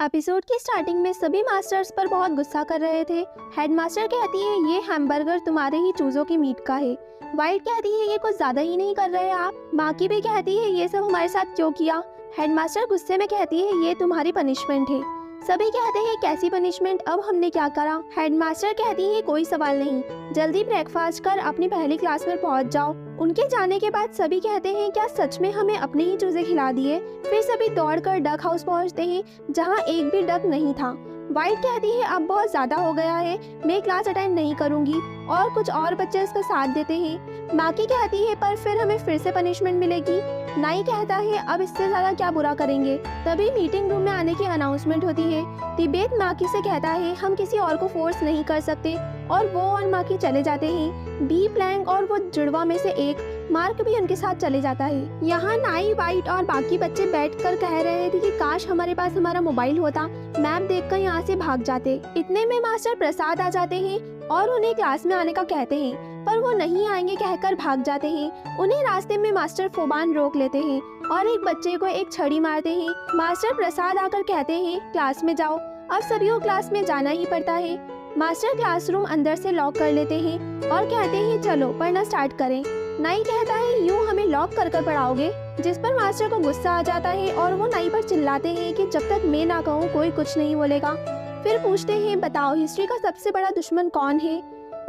Episode की starting में सभी मास्टर्स पर बहुत गुस्सा कर रहे थे। हेडमास्टर कहती है ये हैमबर्गर तुम्हारे ही चूजों की मीट का है। वाइट कहती है ये कुछ ज्यादा ही नहीं कर रहे आप। माकी भी कहती है ये सब हमारे साथ क्यों किया। हेडमास्टर गुस्से में कहती है ये तुम्हारी पनिशमेंट है। सभी कहते हैं कैसी पनिशमेंट, अब हमने क्या करा। हेडमास्टर कहती है कोई सवाल नहीं, जल्दी ब्रेकफास्ट कर अपनी पहली क्लास में पहुंच जाओ। उनके जाने के बाद सभी कहते हैं क्या सच में हमें अपने ही चूजे खिला दिए। फिर सभी दौड़कर डक हाउस पहुंचते हैं जहां एक भी डक नहीं था। वाइट कहती है अब बहुत ज्यादा हो गया है, मैं क्लास अटेंड नहीं करूंगी और कुछ और बच्चे उसका साथ देते हैं। माकी कहती है पर फिर हमें फिर से पनिशमेंट मिलेगी। नाई कहता है अब इससे ज्यादा क्या बुरा करेंगे। तभी मीटिंग रूम में आने की अनाउंसमेंट होती है। तिबेत माकी से कहता है हम किसी और को फोर्स नहीं कर सकते और वो और माकी चले जाते हैं। बी प्लैंक और वो जुड़वा में से एक मार्क भी उनके साथ चले जाता है। यहाँ नाई, वाइट और बाकी बच्चे बैठकर कह रहे थे कि काश हमारे पास हमारा मोबाइल होता, मैप देखकर यहाँ से भाग जाते। इतने में मास्टर प्रसाद आ जाते हैं और उन्हें क्लास में आने का कहते हैं, पर वो नहीं आएंगे कहकर भाग जाते हैं। उन्हें रास्ते में मास्टर फोबान रोक लेते हैं और एक बच्चे को एक छड़ी मारते हैं। मास्टर प्रसाद आकर कहते हैं क्लास में जाओ। अब सभी को क्लास में जाना ही पड़ता है। मास्टर क्लासरूम अंदर से लॉक कर लेते हैं और कहते हैं चलो पढ़ना स्टार्ट करें। नाई कहता है यूँ हमें लॉक कर कर पढ़ाओगे, जिस पर मास्टर को गुस्सा आ जाता है और वो नाई पर चिल्लाते हैं कि जब तक मैं ना कहूँ कोई कुछ नहीं बोलेगा। फिर पूछते हैं बताओ हिस्ट्री का सबसे बड़ा दुश्मन कौन है।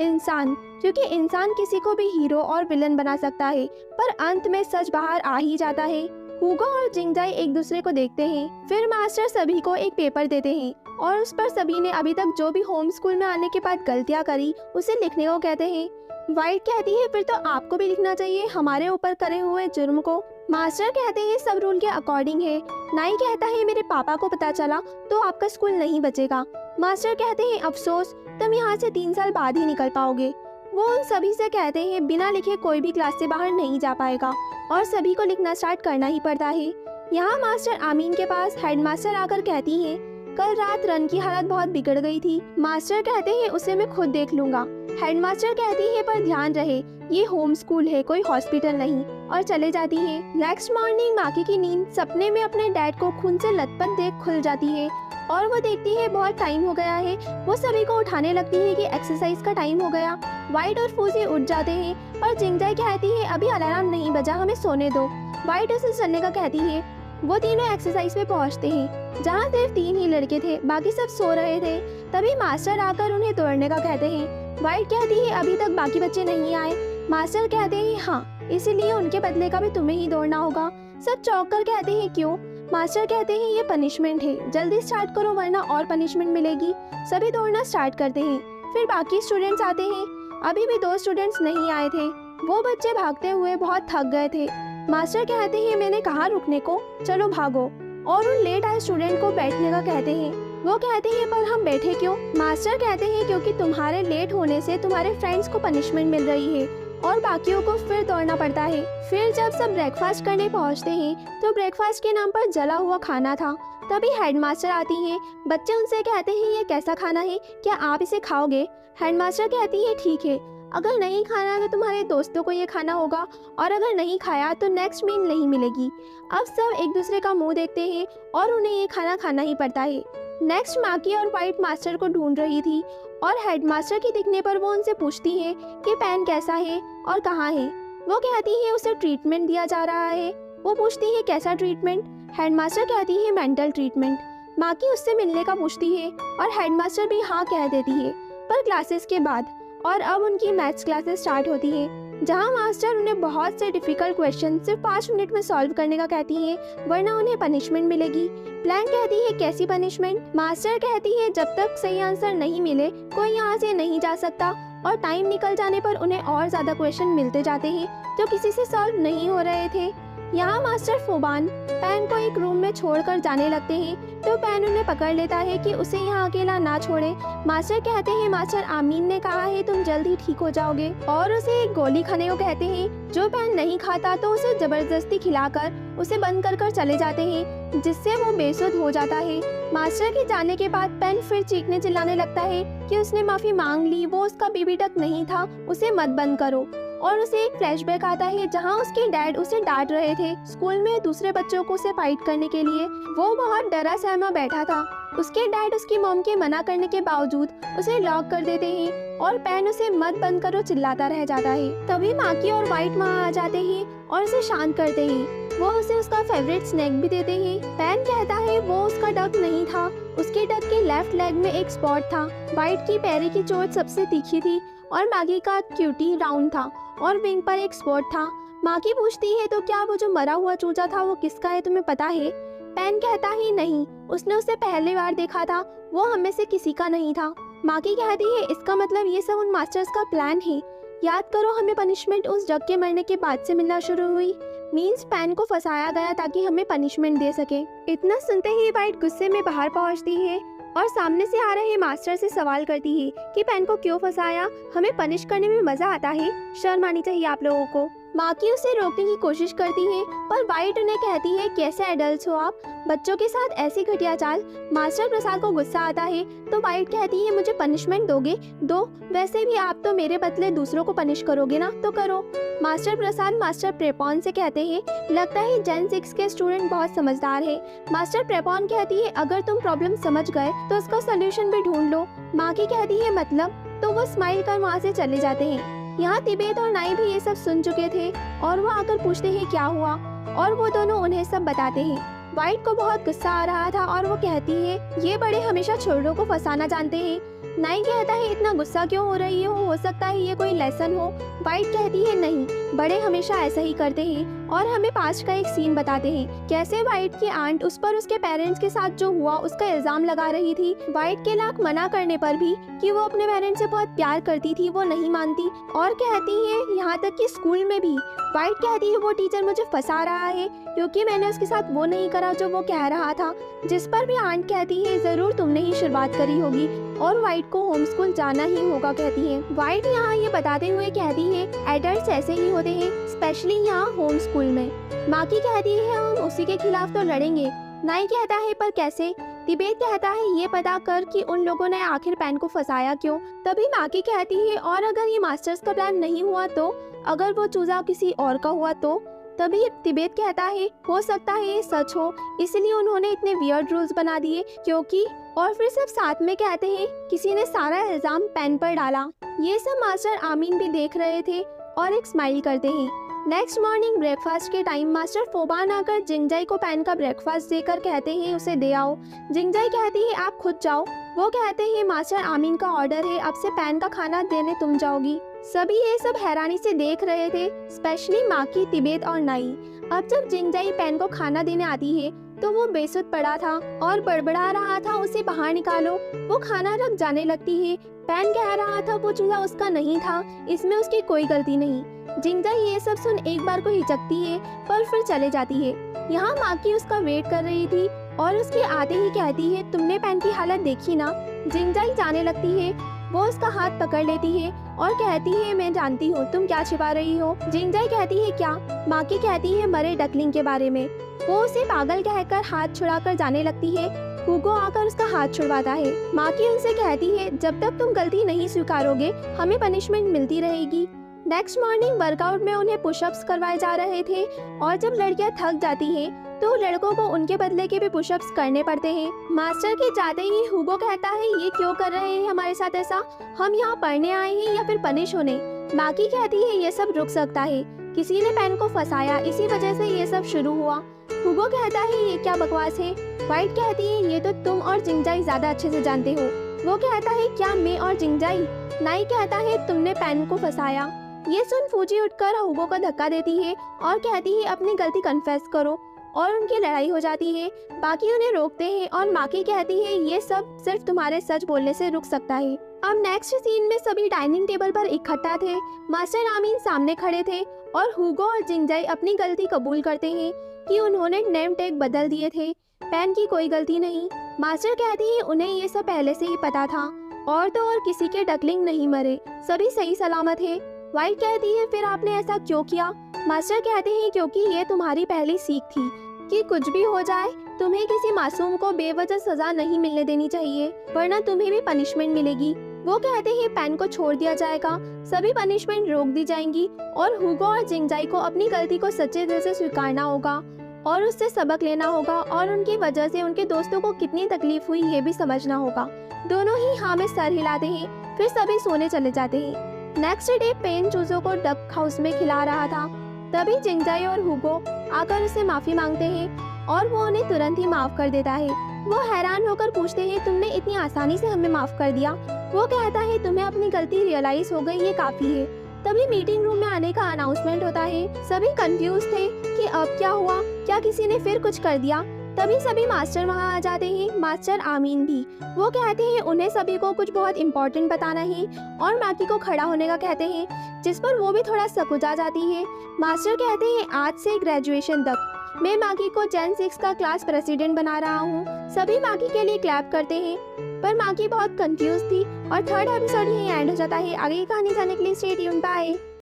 इंसान, क्योंकि इंसान किसी को भी हीरो और विलन बना सकता है, पर अंत में सच बाहर आ ही जाता है। हुगो और जिंगजाई एक दूसरे को देखते हैं। फिर मास्टर सभी को एक पेपर देते हैं और उस पर सभी ने अभी तक जो भी होम स्कूल में आने के बाद गलतियां करी उसे लिखने को कहते हैं। वाइट कहती है फिर तो आपको भी लिखना चाहिए हमारे ऊपर करे हुए जुर्म को। मास्टर कहते हैं सब रूल के अकॉर्डिंग है। नाई कहता है मेरे पापा को पता चला तो आपका स्कूल नहीं बचेगा। मास्टर कहते हैं अफसोस, तुम यहाँ से 3 साल बाद ही निकल पाओगे। वो उन सभी से कहते हैं बिना लिखे कोई भी क्लास से बाहर नहीं जा पाएगा और सभी को लिखना स्टार्ट करना ही पड़ता है। यहाँ मास्टर आमीन के पास हेडमास्टर आकर कहती है कल रात रन की हालत बहुत बिगड़ गई थी। मास्टर कहते हैं उसे मैं खुद देख लूंगा। हेडमास्टर कहती है पर ध्यान रहे ये होम स्कूल है, कोई हॉस्पिटल नहीं, और चले जाती है। नेक्स्ट मॉर्निंग माकी की नींद सपने में अपने डैड को खून से लथपथ देख खुल जाती है और वो देखती है बहुत टाइम हो गया है। वो सभी को उठाने लगती है कि एक्सरसाइज का टाइम हो गया। वाइट और फूजी उठ जाते हैं पर जिंगजाई कहती है अभी अलार्म नहीं बजा, हमें सोने दो। वाइट उसे चलने का कहती है। वो तीनों एक्सरसाइज पे पहुंचते हैं जहाँ सिर्फ 3 ही लड़के थे, बाकी सब सो रहे थे। तभी मास्टर आकर उन्हें दौड़ने का कहते हैं। वाइट कहती है अभी तक बाकी बच्चे नहीं आए। मास्टर कहते हैं हाँ, इसीलिए उनके बदले का भी तुम्हें ही दौड़ना होगा। सब चौंक कर कहते हैं क्यों। मास्टर कहते हैं ये पनिशमेंट है, जल्दी स्टार्ट करो वरना और पनिशमेंट मिलेगी। सभी दौड़ना स्टार्ट करते हैं। फिर बाकी स्टूडेंट्स आते हैं। अभी भी 2 स्टूडेंट्स नहीं आए थे। वो बच्चे भागते हुए बहुत थक गए थे। मास्टर कहते हैं मैंने कहा रुकने को, चलो भागो, और उन लेट आए स्टूडेंट को बैठने का कहते हैं। वो कहते हैं पर हम बैठे क्यों। मास्टर कहते हैं क्योंकि तुम्हारे लेट होने से तुम्हारे फ्रेंड्स को पनिशमेंट मिल रही है और बाकियों को फिर दौड़ना पड़ता है। फिर जब सब ब्रेकफास्ट करने पहुंचते हैं तो ब्रेकफास्ट के नाम पर जला हुआ खाना था। तभी हेडमास्टर आती हैं। बच्चे उनसे कहते हैं ये कैसा खाना है, क्या आप इसे खाओगे। हेडमास्टर कहती है ठीक है, अगर नहीं खाना तो तुम्हारे दोस्तों को ये खाना होगा और अगर नहीं खाया तो नेक्स्ट मील नहीं मिलेगी। अब सब एक दूसरे का मुंह देखते हैं और उन्हें ये खाना खाना ही पड़ता है। नेक्स्ट माकी और वाइट मास्टर को ढूंढ रही थी और हेडमास्टर के दिखने पर वो उनसे पूछती है कि पेन कैसा है और कहाँ है। वो कहती है उसे ट्रीटमेंट दिया जा रहा है। वो पूछती है कैसा ट्रीटमेंट। हेडमास्टर कहती है मेंटल ट्रीटमेंट। माकी उससे मिलने का पूछती है और हेडमास्टर भी हाँ कह देती है, पर क्लासेस के बाद। और अब उनकी मैथ्स क्लासेस स्टार्ट होती हैं जहां मास्टर उन्हें बहुत से डिफिकल्ट क्वेश्चन सिर्फ 5 मिनट में सॉल्व करने का कहती है वरना उन्हें पनिशमेंट मिलेगी। प्लान कहती है कैसी पनिशमेंट। मास्टर कहती है जब तक सही आंसर नहीं मिले कोई यहाँ से नहीं जा सकता, और टाइम निकल जाने पर उन्हें और ज्यादा क्वेश्चन मिलते जाते हैं जो किसी से सॉल्व नहीं हो रहे थे। यहाँ मास्टर फोबान पैन को एक रूम में छोड़कर जाने लगते हैं तो पैन उन्हें पकड़ लेता है कि उसे यहाँ अकेला ना छोड़े। मास्टर कहते हैं मास्टर आमीन ने कहा है तुम जल्दी ठीक हो जाओगे, और उसे एक गोली खाने को कहते हैं। जो पैन नहीं खाता तो उसे जबरदस्ती खिलाकर उसे बंद कर कर चले जाते हैं जिससे वो बेसुध हो जाता है। मास्टर के जाने के बाद पैन फिर चीखने चिल्लाने लगता है कि उसने माफी मांग ली, वो उसका बेबी टक नहीं था, उसे मत बंद करो। और उसे एक फ्लैशबैक आता है जहां उसके डैड उसे डांट रहे थे स्कूल में दूसरे बच्चों को उसे फाइट करने के लिए। वो बहुत डरा सहमा बैठा था उसके डैड उसकी मॉम के मना करने के बावजूद उसे लॉक कर देते हैं और पैन उसे मत बंद करो चिल्लाता रह जाता है। तभी माकी और व्हाइट वहाँ आ जाते हैं और उसे शांत करते हैं। वो उसे उसका फेवरेट स्नैक भी देते हैं। पैन कहता है वो उसका डक नहीं था, उसके डक के लेफ्ट लेग में एक स्पॉट था। व्हाइट की पैर की चोट सबसे तीखी थी और माकी का क्यूटी राउंड था और विंग पर एक स्पॉट था। माकी पूछती है तो क्या वो जो मरा हुआ चूजा था वो किसका है, तुम्हें पता है? पैन कहता है नहीं, उसने उसे पहली बार देखा था, वो हमें से किसी का नहीं था। माकी कहती है इसका मतलब ये सब उन मास्टर्स का प्लान है। याद करो हमें पनिशमेंट उस डक के मरने के बाद से मिलना शुरू हुई। मीन्स पैन को फंसाया गया ताकि हमें पनिशमेंट दे सके। इतना सुनते ही व्हाइट गुस्से में बाहर पहुंचती है और सामने से आ रहे मास्टर से सवाल करती है कि पैन को क्यों फंसाया, हमें पनिश करने में मजा आता है, शर्म आनी चाहिए आप लोगों को। माकी उसे रोकने की कोशिश करती है पर व्हाइट उन्हें कहती है कैसे एडल्ट्स हो आप, बच्चों के साथ ऐसी घटिया चाल। मास्टर प्रसाद को गुस्सा आता है तो व्हाइट कहती है मुझे पनिशमेंट दोगे? दो, वैसे भी आप तो मेरे बदले दूसरों को पनिश करोगे ना, तो करो। मास्टर प्रसाद मास्टर प्रेपॉन से कहते हैं लगता है जेन 6 के स्टूडेंट बहुत समझदार है। मास्टर प्रेपॉन कहती है अगर तुम प्रॉब्लम समझ गए तो उसका सोल्यूशन भी ढूंढ लो। माकी कहती है मतलब, तो वो स्माइल कर वहाँ से चले जाते हैं। यहाँ तिबेत और नाई भी ये सब सुन चुके थे और वो आकर पूछते हैं क्या हुआ और वो दोनों उन्हें सब बताते हैं। व्हाइट को बहुत गुस्सा आ रहा था और वो कहती है ये बड़े हमेशा छोरों को फंसाना जानते हैं। नाई कहता है इतना गुस्सा क्यों हो रही हो सकता है ये कोई लेसन हो। व्हाइट कहती है नहीं, बड़े हमेशा ऐसा ही करते हैं और हमें पास्ट का एक सीन बताते हैं कैसे व्हाइट की आंट उस पर उसके पेरेंट्स के साथ जो हुआ उसका इल्जाम लगा रही थी। व्हाइट के लाख मना करने पर भी कि वो अपने पेरेंट्स से बहुत प्यार करती थी वो नहीं मानती और कहती है यहाँ तक कि स्कूल में भी। व्हाइट कहती है वो टीचर मुझे फंसा रहा है क्योंकि मैंने उसके साथ वो नहीं करा जो वो कह रहा था, जिस पर भी आंट कहती है जरूर तुमने ही शुरुआत करी होगी और व्हाइट को होम स्कूल जाना ही होगा कहती है। व्हाइट यहाँ ये बताते हुए कहती है एडल्ट्स ऐसे ही होते हैं, स्पेशली यहाँ होम स्कूल में। माकी कहती है हम उसी के खिलाफ तो लड़ेंगे। नाई कहता है पर कैसे? तिबेत कहता है ये पता कर कि उन लोगों ने आखिर पैन को फंसाया क्यों। तभी माकी कहती है और अगर ये मास्टर्स का प्लान नहीं हुआ तो, अगर वो चूजा किसी और का हुआ तो। तभी तिबेत कहता है हो सकता है ये सच हो, इसलिए उन्होंने इतने वियर्ड रूल्स बना दिए क्योंकि, और फिर सब साथ में कहते हैं किसी ने सारा इल्जाम पैन पर डाला। ये सब मास्टर आमीन भी देख रहे थे और एक स्माइल करते हैं। नेक्स्ट मॉर्निंग ब्रेकफास्ट के टाइम मास्टर फोबान आकर जिंगजाई को पैन का ब्रेकफास्ट देकर कहते हैं उसे दे आओ। जिंगजाई कहती है आप खुद जाओ। वो कहते हैं मास्टर आमीन का ऑर्डर है, अब से पैन का खाना देने तुम जाओगी। सभी ये सब हैरानी से देख रहे थे, स्पेशली माकी, तिबेत और नाई। अब जब जिंगजाई पैन को खाना देने आती है तो वो बेसुध पड़ा था और बड़बड़ा रहा था उसे बाहर निकालो। वो खाना रख जाने लगती है। पैन कह रहा था वो चूजा उसका नहीं था, इसमें उसकी कोई गलती नहीं। जिंगजाई ये सब सुन एक बार को हिचकती है पर फिर चले जाती है। यहाँ माकी उसका वेट कर रही थी और उसके आते ही कहती है तुमने पैन की हालत देखी ना। जिंगजाई जाने लगती है, वो उसका हाथ पकड़ लेती है और कहती है मैं जानती हूँ तुम क्या छिपा रही हो। जिंगजाई कहती है क्या? माकी कहती है मरे डकलिंग के बारे में। वो उसे पागल कहकर हाथ छुड़ाकर जाने लगती है। हुगो आकर उसका हाथ छुड़वाता है। माकी उनसे कहती है जब तक तुम गलती नहीं स्वीकारोगे हमें पनिशमेंट मिलती रहेगी। नेक्स्ट मॉर्निंग वर्कआउट में उन्हें पुशअप्स करवाए जा रहे थे और जब लड़कियां थक जाती हैं तो लड़कों को उनके बदले के भी पुशअप्स करने पड़ते हैं। मास्टर के जाते ही हुगो कहता है ये क्यों कर रहे हैं हमारे साथ ऐसा, हम यहाँ पढ़ने आए हैं या फिर पनिश होने। माकी कहती है ये सब रुक सकता है, किसी ने पैन को फंसाया इसी वजह से ये सब शुरू हुआ। हुगो कहता है ये क्या बकवास है। व्हाइट कहती है ये तो तुम और जिंगजाई ज्यादा अच्छे से जानते हो। वो कहता है क्या मैं और जिंगजाई? नाई कहता है तुमने पैन को फंसाया। ये सुन फूजी उठकर हुगो को धक्का देती है और कहती है अपनी गलती कन्फेस करो और उनकी लड़ाई हो जाती है। बाकी उन्हें रोकते हैं और माकी कहती है ये सब सिर्फ तुम्हारे सच बोलने से रुक सकता है। अब नेक्स्ट सीन में सभी डाइनिंग टेबल पर इकट्ठा थे। मास्टर आमीन सामने खड़े थे और हुगो और जिंगजाई अपनी गलती कबूल करते हैं कि उन्होंने नेम टैग बदल दिए थे, पैन की कोई गलती नहीं। मास्टर कहती है उन्हें ये सब पहले से ही पता था और तो और किसी के डकलिंग नहीं मरे, सभी सही सलामत है। व्हाइट कहती है फिर आपने ऐसा क्यों किया? मास्टर कहते हैं क्योंकि ये तुम्हारी पहली सीख थी कि कुछ भी हो जाए तुम्हें किसी मासूम को बेवजह सजा नहीं मिलने देनी चाहिए, वरना तुम्हें भी पनिशमेंट मिलेगी। वो कहते हैं पैन को छोड़ दिया जाएगा, सभी पनिशमेंट रोक दी जाएंगी और हुगो और जिंगजाई को अपनी गलती को सच्चे दिल से स्वीकारना होगा और उससे सबक लेना होगा और उनकी वजह से उनके दोस्तों को कितनी तकलीफ हुई ये भी समझना होगा। दोनों ही हाँ में सर हिलाते हैं, फिर सभी सोने चले जाते हैं। नेक्स्ट डे पेन चूजों को डक हाउस में खिला रहा था। तभी जिंगजाई और हुगो आकर उससे माफी मांगते हैं और वो उन्हें तुरंत ही माफ कर देता है। वो हैरान होकर पूछते हैं, तुमने इतनी आसानी से हमें माफ कर दिया? वो कहता है, तुम्हें अपनी गलती रियलाइज हो गई, ये काफी है। तभी मीटिंग रूम में आने का अनाउंसमेंट होता है। सभी कंफ्यूज थे कि अब क्या हुआ, क्या किसी ने फिर कुछ कर दिया। तभी सभी मास्टर वहाँ आ जाते हैं, मास्टर आमीन भी। वो कहते हैं उन्हें सभी को कुछ बहुत इम्पोर्टेंट बताना है और माकी को खड़ा होने का कहते हैं, जिस पर वो भी थोड़ा सकुचा जाती है। मास्टर कहते हैं, आज से ग्रेजुएशन तक मैं माकी को जेन 6 का क्लास प्रेसिडेंट बना रहा हूँ। सभी माकी के लिए क्लैप करते हैं, पर माकी बहुत कंफ्यूज थी और थर्ड एपिसोड यहीं एंड हो जाता है। आगे की कहानी जानने के लिए स्टे ट्यून्ड, बाय।